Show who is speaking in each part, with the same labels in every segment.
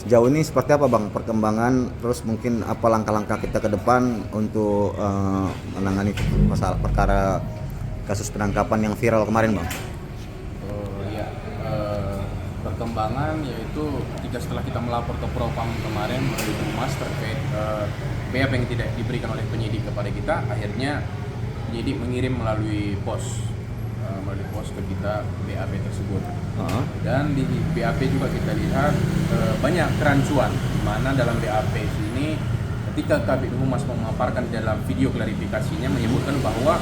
Speaker 1: sejauh ini seperti apa Bang perkembangan, terus mungkin apa langkah-langkah kita ke depan untuk menangani masalah perkara kasus penangkapan yang viral kemarin Bang?
Speaker 2: Oh ya, perkembangan yaitu ketika setelah kita melapor ke Propam kemarin melalui Humas terkait BAP yang tidak diberikan oleh penyidik kepada kita, akhirnya penyidik mengirim melalui pos ke kita BAP tersebut. Dan di BAP juga kita lihat banyak kerancuan, di mana dalam BAP ini ketika Kabid Humas memaparkan dalam video klarifikasinya menyebutkan bahwa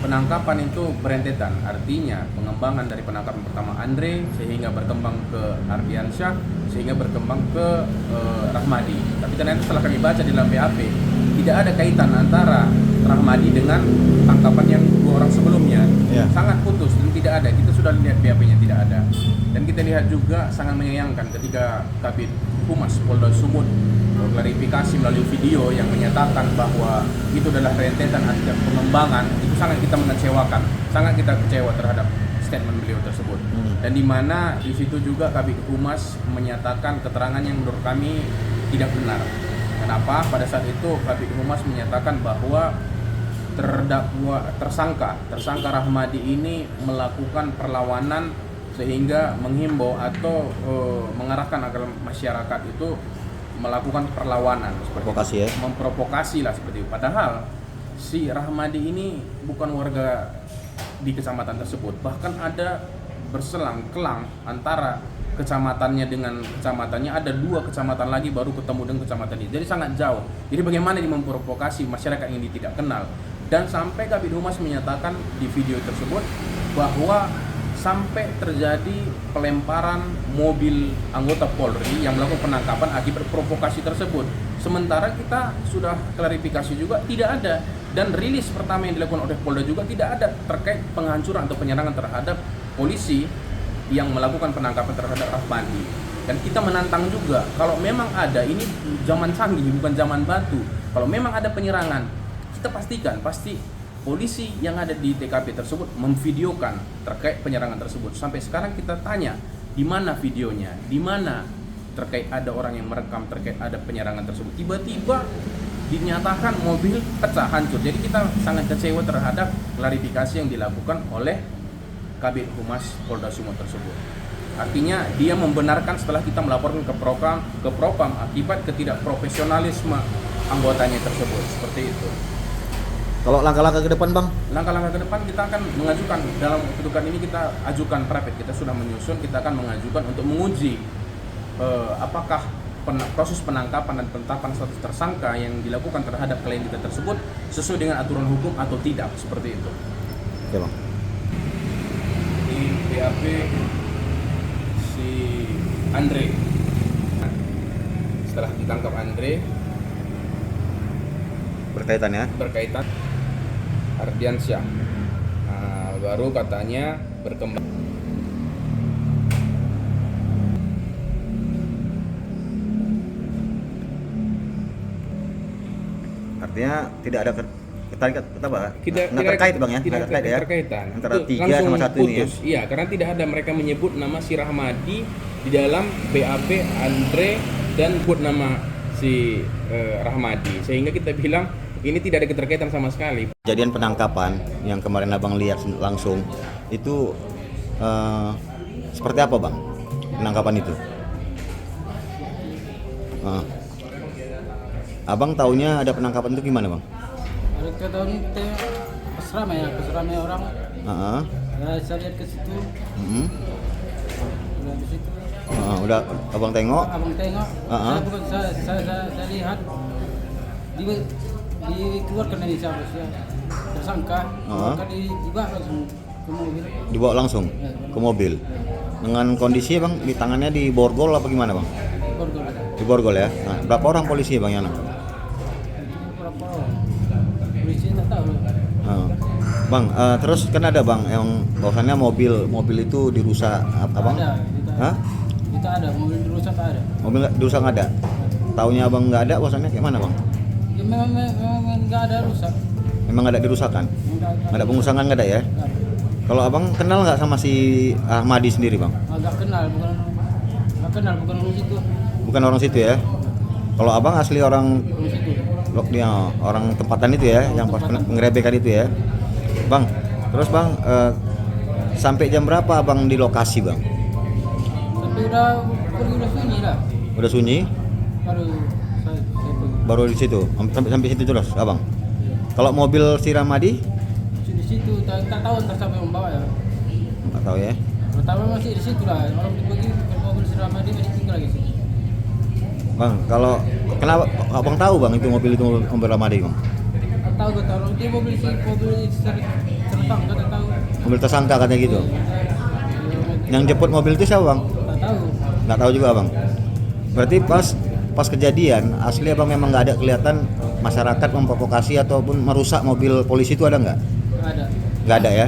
Speaker 2: penangkapan itu berentetan, artinya pengembangan dari penangkapan pertama Andre sehingga berkembang ke Ardiansyah sehingga berkembang ke Rahmadi. Tapi ternyata setelah kami baca di dalam BAP tidak ada kaitan antara Rahmadi dengan tangkapan yang 2 orang sebelumnya. Sangat putus dan tidak ada. Kita sudah lihat BAP-nya tidak ada. Dan kita lihat juga sangat menyayangkan ketika Kabid Humas Polda Sumut klarifikasi melalui video yang menyatakan bahwa itu adalah rentetan akibat pengembangan. Itu sangat kita mengecewakan, sangat kita kecewa terhadap statement beliau tersebut. Dan di mana di situ juga Kabid Humas menyatakan keterangan yang menurut kami tidak benar. Kenapa? Pada saat itu Kabid Humas menyatakan bahwa tersangka Rahmadi ini melakukan perlawanan sehingga menghimbau atau mengarahkan agar masyarakat itu melakukan perlawanan seperti memprovokasi lah seperti itu. Padahal si Rahmadi ini bukan warga di kecamatan tersebut, bahkan ada berselang kelang antara kecamatannya dengan kecamatannya, ada 2 kecamatan lagi baru ketemu dengan kecamatan ini, jadi sangat jauh. Jadi bagaimana dia memprovokasi masyarakat yang dia tidak kenal, dan sampai Kabid Humas menyatakan di video tersebut bahwa sampai terjadi pelemparan mobil anggota Polri yang melakukan penangkapan akibat provokasi tersebut. Sementara kita sudah klarifikasi juga tidak ada, dan rilis pertama yang dilakukan oleh Polda juga tidak ada terkait penghancuran atau penyerangan terhadap polisi yang melakukan penangkapan terhadap Rahmadi. Dan kita menantang juga, kalau memang ada, ini zaman canggih bukan zaman batu, kalau memang ada penyerangan, kita pastikan pasti polisi yang ada di TKP tersebut memvideokan terkait penyerangan tersebut. Sampai sekarang kita tanya, di mana videonya? Di mana terkait ada orang yang merekam terkait ada penyerangan tersebut? Tiba-tiba dinyatakan mobil pecah, hancur. Jadi kita sangat kecewa terhadap klarifikasi yang dilakukan oleh Kabid Humas Polda Sumut tersebut. Artinya dia membenarkan setelah kita melaporkan ke Propam akibat ketidakprofesionalisme anggotanya tersebut. Seperti itu.
Speaker 1: Kalau langkah-langkah ke depan Bang?
Speaker 2: Langkah-langkah ke depan kita akan mengajukan, dalam kedudukan ini kita ajukan private, kita sudah menyusun, kita akan mengajukan untuk menguji apakah proses penangkapan dan penetapan status tersangka yang dilakukan terhadap klien kita tersebut sesuai dengan aturan hukum atau tidak, seperti itu.
Speaker 1: Oke Bang.
Speaker 2: Di BAP si Andre, setelah ditangkap Andre berkaitan Ardiansyah, baru katanya berkembang.
Speaker 1: Artinya tidak ada terkait Bang ya?
Speaker 2: Tidak ada keterkaitan
Speaker 1: Antara 3 sama 1 ini ya?
Speaker 2: Iya, karena tidak ada, mereka menyebut nama si Rahmadi di dalam BAP Andre dan buat nama si Rahmadi, sehingga kita bilang ini tidak ada keterkaitan sama sekali.
Speaker 1: Kejadian penangkapan yang kemarin Abang lihat langsung itu seperti apa Bang penangkapan itu? Abang taunya ada penangkapan itu gimana Bang?
Speaker 3: Ada tahun itu keseramai orang. Ya, saya lihat ke situ. Udah di situ.
Speaker 1: Udah Abang tengok?
Speaker 3: Abang tengok. Saya lihat dikeluarkan dari siapa sih tersangka, dibawa langsung ke mobil.
Speaker 1: Dibawa langsung ke mobil. Dengan kondisi Bang di tangannya di borgol apa gimana Bang?
Speaker 3: Borgol.
Speaker 1: Di borgol ya. Nah, berapa orang polisi Bang yang?
Speaker 3: Berapa orang? Polisi tak tahu.
Speaker 1: Bang, terus kan ada Bang yang bahwasannya mobil itu dirusak Abang?
Speaker 3: Ada. Kita ada mobil dirusak ada.
Speaker 1: Mobil dirusak ada. Taunya Abang nggak ada, bahwasannya kayak mana Bang?
Speaker 3: Ya, memang nggak ada rusak.
Speaker 1: Memang nggak ada dirusakan? Nggak ada pengusakan, nggak ada ya?
Speaker 3: Nggak ada.
Speaker 1: Kalau Abang kenal nggak sama si Ahmadi sendiri Bang?
Speaker 3: Agak kenal, bukan Nggak kenal, bukan orang situ.
Speaker 1: Bukan orang situ ya. Kalau abang asli orang
Speaker 3: Orang situ.
Speaker 1: dia orang tempatan itu ya, yang pas pengerebekan itu ya. Bang, terus bang sampai jam berapa abang di lokasi bang?
Speaker 3: Sampai udah pergi udah sunyi lah.
Speaker 1: Udah sunyi?
Speaker 3: Baru saya pergi.
Speaker 1: Baru di situ, sampai situ terus abang. Kalau mobil si Ramadi?
Speaker 3: Di situ tak tahu entah siapa yang membawa ya.
Speaker 1: Nggak tahu ya.
Speaker 3: Pertama masih di situ lah. Orang dibagi mobil si Ramadi masih tinggal lagi sih.
Speaker 1: Bang, kalau kenapa abang tahu bang itu mobil mobil Ramadi bang?
Speaker 3: Tahu gak tahu orang dia mobil terbang gak tahu.
Speaker 1: Mobil tersangka katanya gitu. Yang jemput mobil itu siapa bang?
Speaker 3: Tak tahu.
Speaker 1: Nggak tahu juga abang. Berarti pas kejadian asli abang memang nggak ada kelihatan masyarakat memprovokasi ataupun merusak mobil polisi itu ada nggak?
Speaker 3: Nggak ada.
Speaker 1: Nggak ada ya.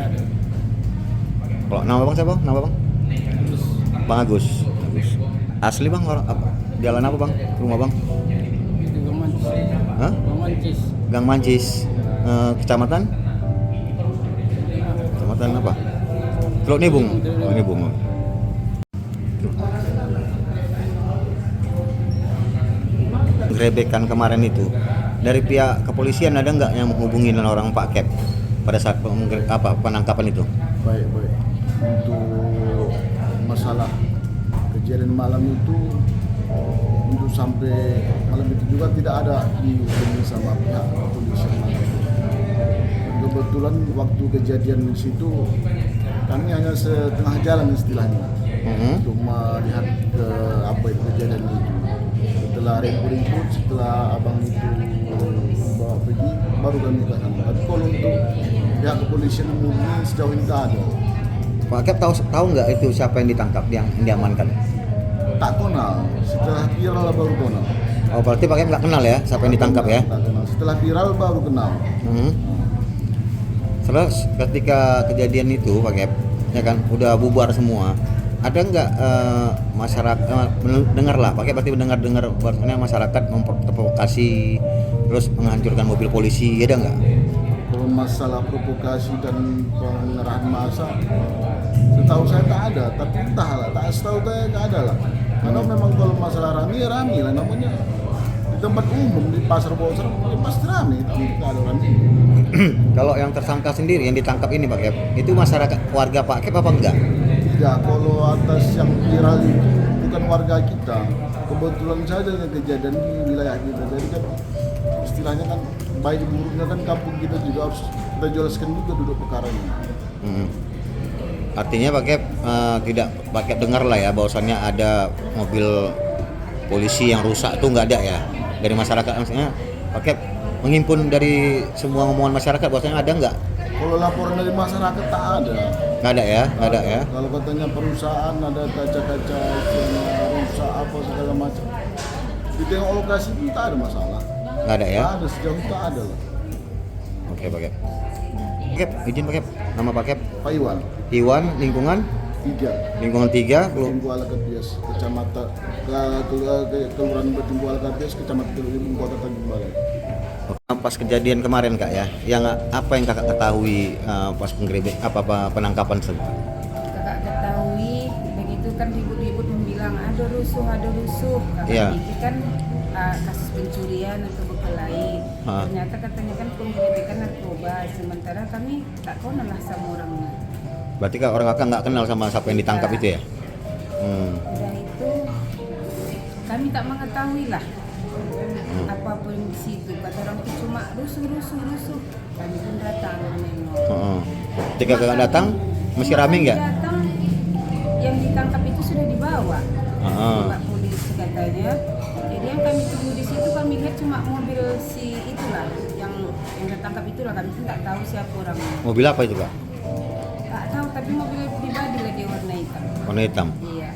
Speaker 1: Kalau nama bang siapa? Nama bang?
Speaker 3: Terus
Speaker 1: Bang Agus. Asli bang orang apa? Jalan apa bang? Rumah bang?
Speaker 3: itu Gang Mancis.
Speaker 1: Hah?
Speaker 3: Gang Mancis.
Speaker 1: Gang Mancis. Kecamatan? Kecamatan apa? Teluk Nibung. Oh, Nibung. Gerebekan kemarin itu dari pihak kepolisian ada nggak yang menghubungi orang Pak Kep pada saat penangkapan itu?
Speaker 4: Baik. Untuk masalah kejadian malam itu, untuk sampai malam itu juga tidak ada dihubungi sama pihak kepolisian malam. Kebetulan waktu kejadian di situ kami hanya setengah jalan istilahnya untuk melihat ke apa itu kejadian itu. Setelah ribut, setelah abang itu bawa pergi, baru kami ke sana. Tapi kalau untuk pihak kepolisian menghubungi sejauh ini tak ada.
Speaker 1: Pak Kep tahu nggak itu siapa yang ditangkap, yang diamankan?
Speaker 4: Tak kenal. Setelah viral baru kenal.
Speaker 1: Oh berarti Pak Kep nggak kenal ya siapa yang ditangkap ya?
Speaker 4: Tak kenal. Setelah viral baru kenal.
Speaker 1: Terus ketika kejadian itu Pak Kep, ya kan udah bubar semua. Ada nggak masyarakat dengar lah, Pak Kep pasti mendengar bahwasanya masyarakat memprovokasi terus menghancurkan mobil polisi, ada nggak?
Speaker 4: Kalau masalah provokasi dan pengerahan massa, setahu saya tak ada. Tapi entahlah, setahu saya tak ada lah. Karena memang kalau masalah rame lah, namanya di tempat umum di pasar bawah ya pasti rame, tapi tak ada rame.
Speaker 1: Kalau yang tersangka sendiri yang ditangkap ini Pak Kep, itu masyarakat warga Pak Kep apa enggak?
Speaker 4: Tidak, kalau atas yang viral itu bukan warga kita. Kebetulan saja yang kejadian di wilayah kita. Jadi kan istilahnya kan baik buruknya kan kampung kita juga harus kita jelaskan juga duduk perkaranya.
Speaker 1: Artinya Pak Kep tidak Pak Kep dengar lah ya bahwasannya ada mobil polisi yang rusak itu nggak ada ya dari masyarakat, maksudnya Pak Kep menghimpun dari semua omongan masyarakat bahwasanya ada nggak?
Speaker 4: Kalau laporan dari masyarakat tak ada.
Speaker 1: Nggak ada ya.
Speaker 4: Kalau katanya perusahaan ada kaca-kaca yang rusak apa segala macam. Di tengok lokasi pun tak ada masalah.
Speaker 1: Nggak ada ya?
Speaker 4: Tak ada, sejauh itu tak ada lah.
Speaker 1: Oke Pak Kep. Pak Kep, izin Pak Kep. Nama Pak Kep?
Speaker 4: Pak Iwan,
Speaker 1: Iwan, lingkungan
Speaker 4: 3.
Speaker 1: Lingkungan 3,
Speaker 4: Tumpu Ala Kapias, Kecamatan Kelurahan Betumpu Ala Kapias, Kecamatan Teluk Nibung, Kota Tanjung Balai.
Speaker 1: Pas kejadian kemarin Kak ya, yang apa yang Kakak ketahui pas penangkapan tersebut?
Speaker 5: Kakak ketahui begitu kan ribut-ribut membilang ada rusuh. Kakak pikir kan kasus pencurian atau berkelahi. Ternyata katanya kan penggerebekan narkoba. Sementara kami tak kenal lah sama orangnya.
Speaker 1: Berarti orang Kakak nggak kenal sama siapa yang ditangkap itu ya?
Speaker 5: Udah itu kami tak mengetahui lah apapun di situ. Kata orang itu cuma rusuh. Kami pun datang menengok.
Speaker 1: Ketika Kakak datang, masih rame nggak?
Speaker 5: Datang, yang ditangkap itu sudah dibawa Pak polisi katanya. Jadi yang kami tunggu di situ kami lihat cuma mobil si itulah yang tertangkap itulah, kami pun tak tahu siapa orangnya.
Speaker 1: Mobil apa itu Kak?
Speaker 5: Tak tahu, tapi mobil pribadi lah dia warna hitam.
Speaker 1: Warna hitam.
Speaker 5: Iya.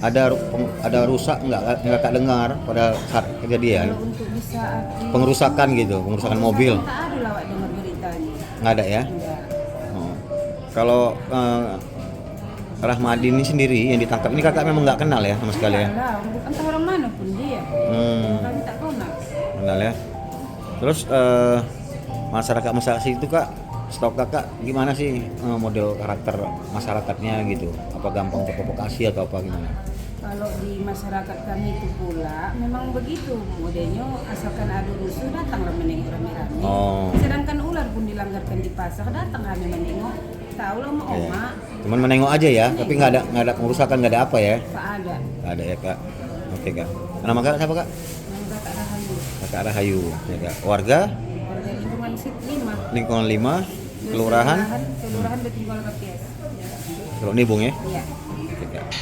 Speaker 1: Ada rusak nggak yang Kakak dengar pada saat kejadian?
Speaker 5: Kalau untuk bisa
Speaker 1: Pengerusakan gitu, pengerusakan mobil?
Speaker 5: Tak ada lah Wak, dengar beritanya.
Speaker 1: Nggak ada ya?
Speaker 5: Enggak.
Speaker 1: Kalau Rahmadi ini sendiri yang ditangkap ini Kakak memang nggak kenal ya sama sekali ya?
Speaker 5: Enggak lah, entah orang mana pun dia. Kami tak kenal.
Speaker 1: Kenal ya. Terus masyarakat itu Kak, stok Kakak gimana sih model karakter masyarakatnya gitu? Apa gampang terprovokasi atau apa gimana?
Speaker 5: Kalau di masyarakat kami itu pula memang begitu modelnya, asalkan ada rusuh datanglah menengok rame-rame. Sedangkan ular pun dilanggarkan di pasar datang kami menengok. Tahu lah mau oma.
Speaker 1: Cuman menengok aja ya, tapi nggak ada pengerusakan, nggak ada apa ya?
Speaker 5: Tak ada.
Speaker 1: Nggak ada ya kak. Oke kak. Nama kak siapa kak?
Speaker 5: Nama Kakak Rahayu.
Speaker 1: Kakak Rahayu. Ya kak. Warga?
Speaker 5: Warga lingkungan
Speaker 1: Lingkungan 5. Kelurahan
Speaker 5: Betinggal Kapias.
Speaker 1: Teluk Nibung ya?
Speaker 5: Iya.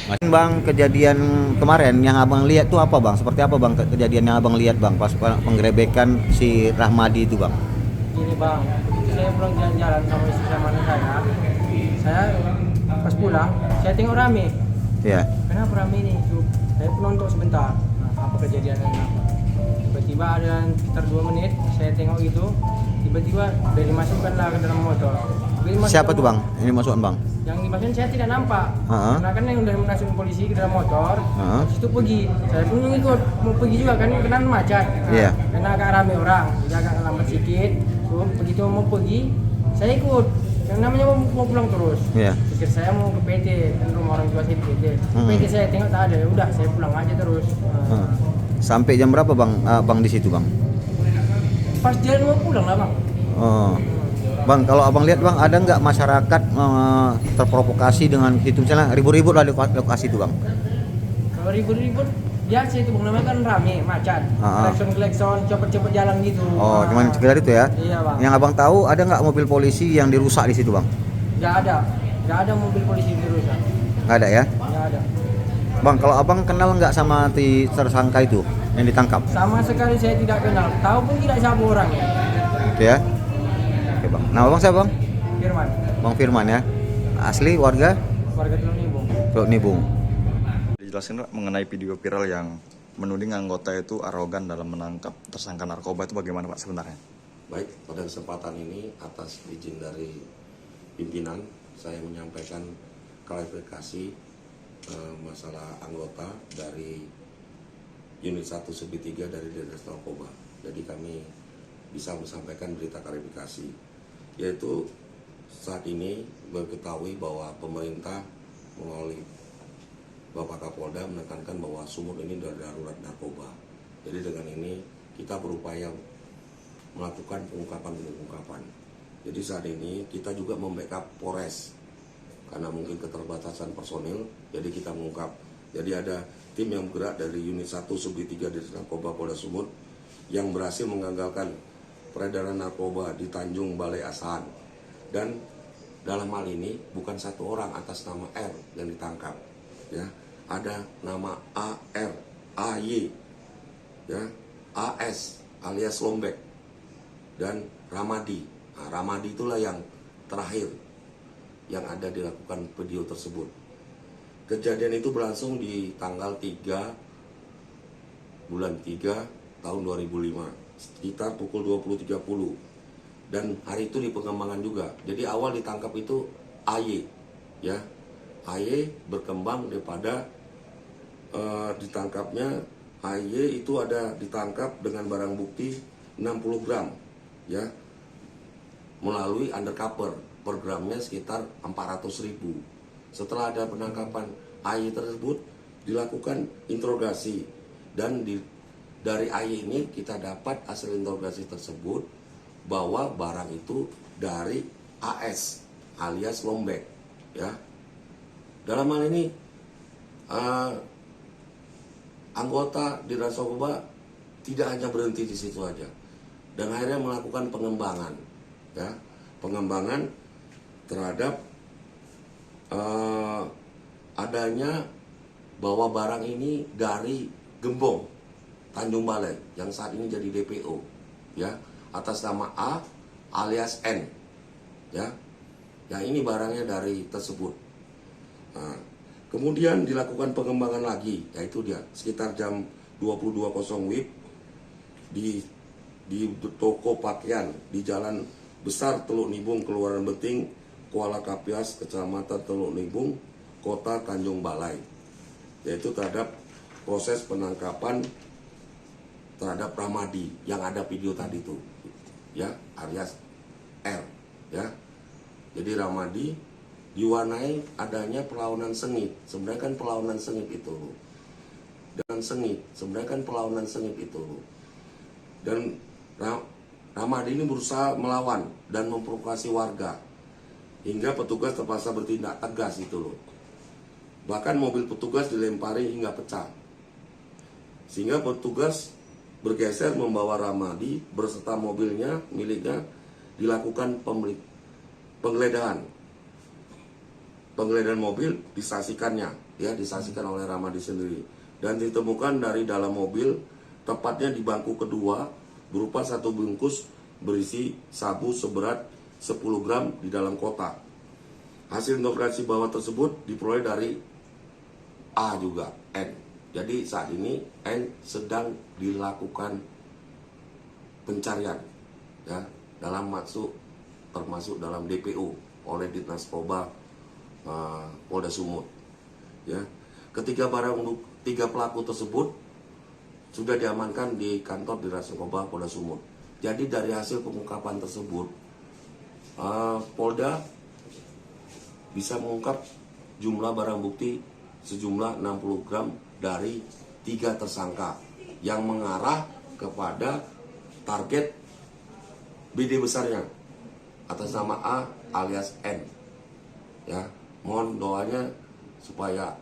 Speaker 1: Mas Bang, kejadian kemarin yang abang lihat tuh apa bang? Seperti apa bang kejadian yang abang lihat bang pas penggerebekan si Rahmadi itu bang?
Speaker 3: Gini bang, saya pulang jalan-jalan sama istri sama anak saya pas pulang, saya tengok rame.
Speaker 1: Iya.
Speaker 3: Kenapa rame ini? Saya penonton sebentar, apa kejadiannya apa. Tiba-tiba ada sekitar 2 menit, saya tengok itu, tiba-tiba udah dimasukkanlah ke dalam motor.
Speaker 1: Siapa tuh bang? Ini masukan bang?
Speaker 3: Yang dimasukin saya tidak nampak, karena kan yang udah masukin polisi ke dalam motor, terus itu pergi. Saya pun ngikut, mau pergi juga kan, kena macet.
Speaker 1: Iya.
Speaker 3: Karena agak rame orang, jadi agak lambat sedikit. So, begitu mau pergi, saya ikut. Yang namanya mau pulang terus.
Speaker 1: Iya.
Speaker 3: Pikir saya mau ke PT, kan rumah orang tua saya di PT. PT saya tengok tak ada, ya udah saya pulang aja terus.
Speaker 1: Sampai jam berapa bang? Bang di situ bang?
Speaker 3: Pas jalan mau pulang lah bang.
Speaker 1: Bang, kalau abang lihat bang, ada nggak masyarakat terprovokasi dengan itu misalnya ribut-ribut lah di lokasi itu bang?
Speaker 3: Kalau ribut-ribut biasa itu bang, namanya kan rame, macet, klekson, cepet-cepet jalan gitu.
Speaker 1: Cuman sekedar itu ya?
Speaker 3: Iya bang.
Speaker 1: Yang abang tahu ada nggak mobil polisi yang dirusak di situ bang?
Speaker 3: Nggak ada mobil polisi dirusak.
Speaker 1: Nggak ada ya?
Speaker 3: Nggak ada.
Speaker 1: Bang, kalau abang kenal nggak sama tersangka itu yang ditangkap?
Speaker 3: Sama sekali saya tidak kenal, tahu pun tidak siapa orangnya.
Speaker 1: Itu ya? Oke bang. Nama bang siapa bang?
Speaker 3: Firman.
Speaker 1: Bang Firman ya? Asli warga?
Speaker 3: Warga Teluk Nibung.
Speaker 1: Teluk Nibung.
Speaker 6: Dijelasin Pak, mengenai video viral yang menuding anggota itu arogan dalam menangkap tersangka narkoba itu bagaimana Pak sebenarnya?
Speaker 7: Baik, pada kesempatan ini atas izin dari pimpinan saya menyampaikan klarifikasi masalah anggota dari unit 1 Subdit 3 dari Dinas Narkoba. Jadi kami bisa menyampaikan berita klarifikasi, yaitu saat ini mengetahui bahwa pemerintah melalui Bapak Kapolda menekankan bahwa Sumut ini darurat narkoba. Jadi dengan ini kita berupaya melakukan pengungkapan. Jadi saat ini kita juga membackup Polres karena mungkin keterbatasan personil, jadi kita mengungkap. Jadi ada tim yang bergerak dari unit 1 Subdit 3 di Narkoba Polda Sumut yang berhasil menggagalkan peredaran narkoba di Tanjung Balai Asahan. Dan dalam hal ini bukan satu orang atas nama R yang ditangkap, ya. Ada nama AR, AY, ya, AS alias Lombek, dan Ramadi. Nah, Ramadi itulah yang terakhir yang ada dilakukan video tersebut. Kejadian itu berlangsung di tanggal 3 bulan 3 tahun 2005 sekitar pukul 20.30, dan hari itu di Pengembangan juga. Jadi awal ditangkap itu AY, ya. AY berkembang daripada ditangkapnya AY itu ada ditangkap dengan barang bukti 60 gram, ya, melalui undercover, per gramnya sekitar 400.000. Setelah ada penangkapan AY tersebut dilakukan interogasi, dan dari AY ini kita dapat hasil interogasi tersebut bahwa barang itu dari AS alias Lombek, ya. Dalam hal ini anggota di Narkoba tidak hanya berhenti di situ aja, dan akhirnya melakukan pengembangan, ya, pengembangan terhadap adanya bahwa barang ini dari Gembong Tanjung Balai yang saat ini jadi DPO, ya, atas nama A alias N, ya. Yang ini barangnya dari tersebut. Nah, kemudian dilakukan pengembangan lagi, yaitu dia sekitar jam 22.00 WIB di toko pakaian di Jalan Besar Teluk Nibung, Kelurahan Beting, Kuala Kapias, Kecamatan Teluk Nibung, Kota Tanjung Balai, yaitu terhadap proses penangkapan terhadap Ramadi yang ada video tadi itu, ya, alias R, ya. Jadi Ramadi diwarnai adanya perlawanan sengit. Sebenarnya kan perlawanan sengit itu dengan sengit. Sebenarnya kan perlawanan sengit itu. Dan Ramadi ini berusaha melawan dan memprovokasi warga hingga petugas terpaksa bertindak tegas itu loh. Bahkan mobil petugas dilempari hingga pecah. Sehingga petugas bergeser membawa Ramadi berserta mobilnya miliknya, dilakukan penggeledahan. Penggeledahan mobil disaksikannya, ya disaksikan oleh Ramadi sendiri. Dan ditemukan dari dalam mobil, tepatnya di bangku kedua, berupa satu bungkus berisi sabu seberat 10 gram di dalam kotak. Hasil interogasi bawah tersebut diperoleh dari A juga, N. Jadi saat ini N sedang dilakukan pencarian, ya, dalam termasuk dalam DPO oleh Ditlantas Narkoba Polda Sumut. Ya, tiga pelaku tersebut sudah diamankan di kantor Ditlantas Narkoba Polda Sumut. Jadi dari hasil pengungkapan tersebut, Polda bisa mengungkap jumlah barang bukti sejumlah 60 gram dari 3 tersangka yang mengarah kepada target BD besarnya atas nama A alias N. Ya, mohon doanya supaya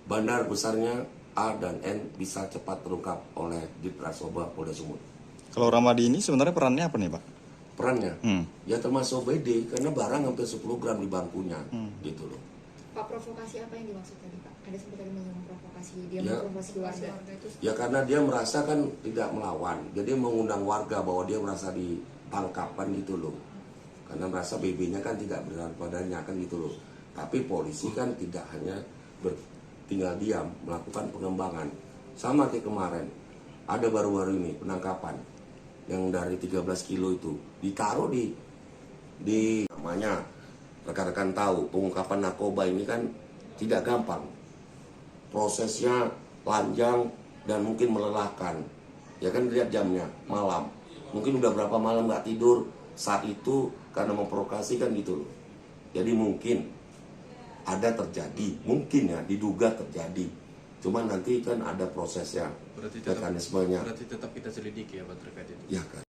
Speaker 7: bandar besarnya A dan N bisa cepat terungkap oleh Ditlantas Narkoba Polda Sumut.
Speaker 6: Kalau Ramadi ini sebenarnya perannya apa nih Pak?
Speaker 7: Perannya? Ya termasuk BD karena barang hampir 10 gram di bangkunya, gitu loh.
Speaker 8: Pak, provokasi apa yang dimaksud tadi Pak? Ada sempat tadi memprovokasi, dia
Speaker 7: Ya.
Speaker 8: memprovokasi warga itu?
Speaker 7: Ya karena dia merasa kan tidak melawan, jadi mengundang warga bahwa dia merasa ditangkap kan gitu loh. Karena merasa BB-nya kan tidak benar padanya kan gitu loh. Tapi polisi kan tidak hanya tinggal diam, melakukan pengembangan. Sama kayak kemarin, ada baru-baru ini penangkapan yang dari 13 kilo itu ditaruh di namanya. Rekan-rekan tahu pengungkapan narkoba ini kan tidak gampang, prosesnya panjang dan mungkin melelahkan. Ya kan lihat jamnya malam, mungkin udah berapa malam nggak tidur saat itu karena memprovokasi kan gitu loh. Jadi mungkin ada terjadi, mungkin ya diduga terjadi. Cuma nanti kan ada prosesnya, mekanismenya.
Speaker 9: Berarti tetap kita selidiki ya Pak terkait itu.
Speaker 7: Ya kan.